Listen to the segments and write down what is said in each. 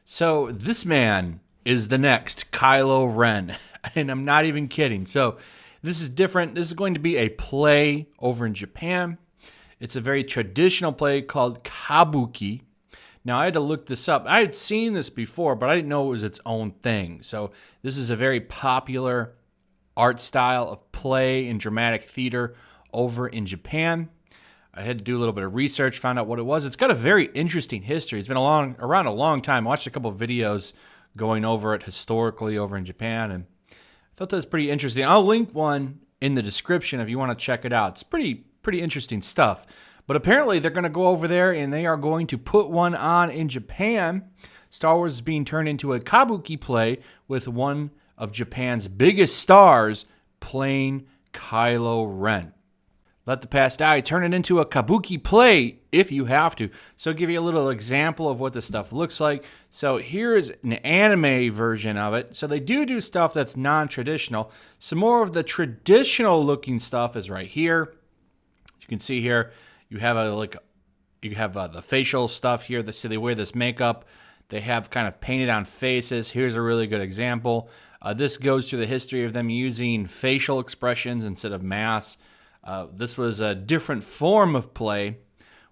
So this man is the next Kylo Ren, and I'm not even kidding. So this is different. This is going to be a play over in Japan. It's a very traditional play called Kabuki. Now, I had to look this up. I had seen this before, but I didn't know it was its own thing. So this is a very popular art style of play and dramatic theater over in Japan. I had to do a little bit of research, found out what it was. It's got a very interesting history. It's been around a long time. I watched a couple of videos going over it historically over in Japan, and I thought that was pretty interesting. I'll link one in the description if you want to check it out. It's pretty interesting stuff. But apparently they're going to go over there and they are going to put one on in Japan. Star Wars is being turned into a Kabuki play with one of Japan's biggest stars playing Kylo Ren. Let the past die. Turn it into a Kabuki play if you have to. So I'll give you a little example of what this stuff looks like. So here's an anime version of it. So they do stuff that's non-traditional. Some more of the traditional looking stuff is right here. As you can see here, you have the facial stuff here. So they wear this makeup. They have kind of painted on faces. Here's a really good example. This goes through the history of them using facial expressions instead of masks. This was a different form of play,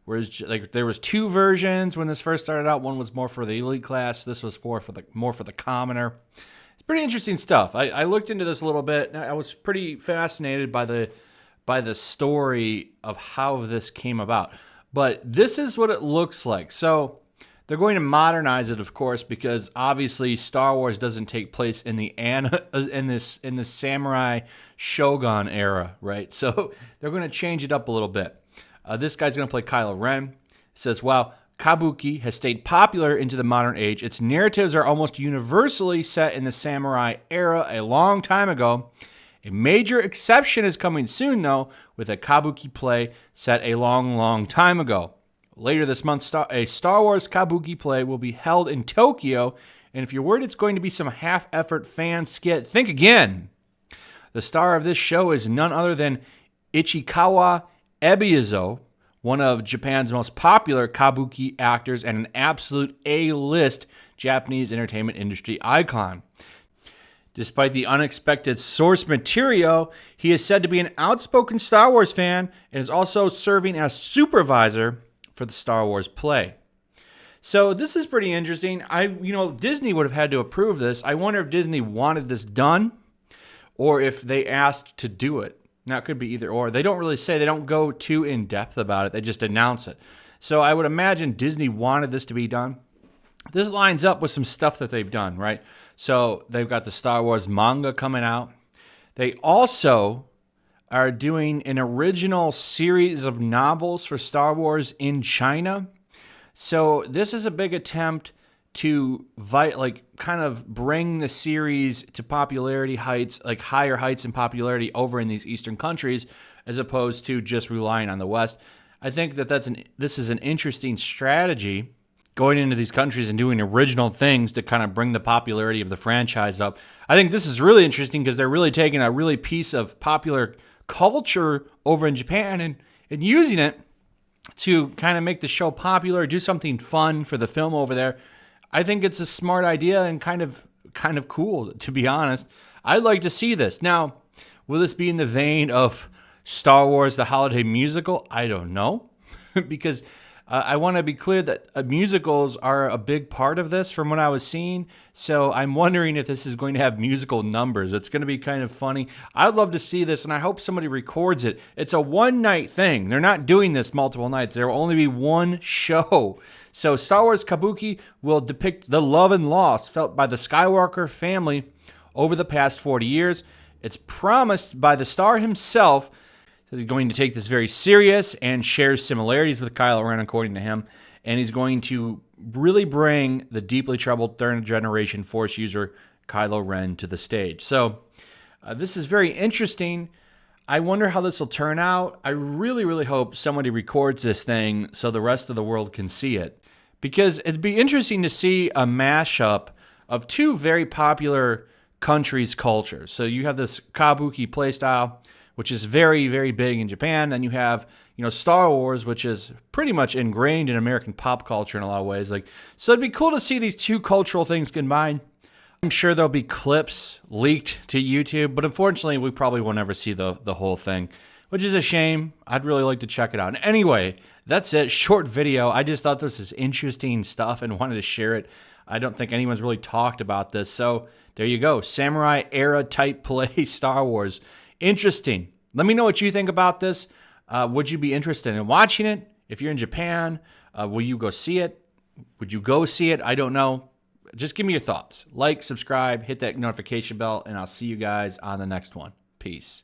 whereas there was two versions when this first started out. One was more for the elite class. This was more for the commoner. It's pretty interesting stuff. I looked into this a little bit. I was pretty fascinated by the story of how this came about. But this is what it looks like. So they're going to modernize it, of course, because obviously Star Wars doesn't take place in the samurai shogun era, right? So they're going to change it up a little bit. This guy's going to play Kylo Ren. It says, "While Kabuki has stayed popular into the modern age, its narratives are almost universally set in the samurai era a long time ago. A major exception is coming soon, though, with a Kabuki play set a long time ago. Later this month, a Star Wars Kabuki play will be held in Tokyo, and if you're worried it's going to be some half-effort fan skit, think again. The star of this show is none other than Ichikawa Ebizo, one of Japan's most popular Kabuki actors and an absolute A-list Japanese entertainment industry icon. Despite the unexpected source material, he is said to be an outspoken Star Wars fan and is also serving as supervisor for the Star Wars play." So this is pretty interesting. Disney would have had to approve this. I wonder if Disney wanted this done or if they asked to do it. Now, it could be either or. They don't really say. They don't go too in-depth about it. They just announce it. So I would imagine Disney wanted this to be done. This lines up with some stuff that they've done, right? So they've got the Star Wars manga coming out. They also are doing an original series of novels for Star Wars in China. So this is a big attempt to kind of bring the series to popularity heights, like higher heights in popularity over in these Eastern countries, as opposed to just relying on the West. I think that this is an interesting strategy, going into these countries and doing original things to kind of bring the popularity of the franchise up. I think this is really interesting because they're really taking a really piece of popular culture over in Japan and using it to kind of make the show popular, do something fun for the film over there. I think it's a smart idea and kind of cool, to be honest. I'd like to see this. Now, will this be in the vein of Star Wars, the holiday musical? I don't know, because I want to be clear that musicals are a big part of this from what I was seeing. So I'm wondering if this is going to have musical numbers. It's going to be kind of funny. I'd love to see this, and I hope somebody records it. It's a one-night thing. They're not doing this multiple nights. There will only be one show. So Star Wars Kabuki will depict the love and loss felt by the Skywalker family over the past 40 years. It's promised by the star himself. He's going to take this very serious and shares similarities with Kylo Ren, according to him. And he's going to really bring the deeply troubled third-generation Force user Kylo Ren to the stage. So this is very interesting. I wonder how this will turn out. I really hope somebody records this thing so the rest of the world can see it. Because it'd be interesting to see a mashup of two very popular countries' cultures. So you have this Kabuki playstyle, which is very big in Japan. Then you have Star Wars, which is pretty much ingrained in American pop culture in a lot of ways. So it'd be cool to see these two cultural things combined. I'm sure there'll be clips leaked to YouTube, but unfortunately, we probably won't ever see the whole thing, which is a shame. I'd really like to check it out. Anyway, that's it. Short video. I just thought this is interesting stuff and wanted to share it. I don't think anyone's really talked about this. So there you go. Samurai era type play Star Wars. Interesting. Let me know what you think about this. Would you be interested in watching it? If you're in Japan, will you go see it? Would you go see it? I don't know. Just give me your thoughts. Like, subscribe, hit that notification bell, and I'll see you guys on the next one. Peace.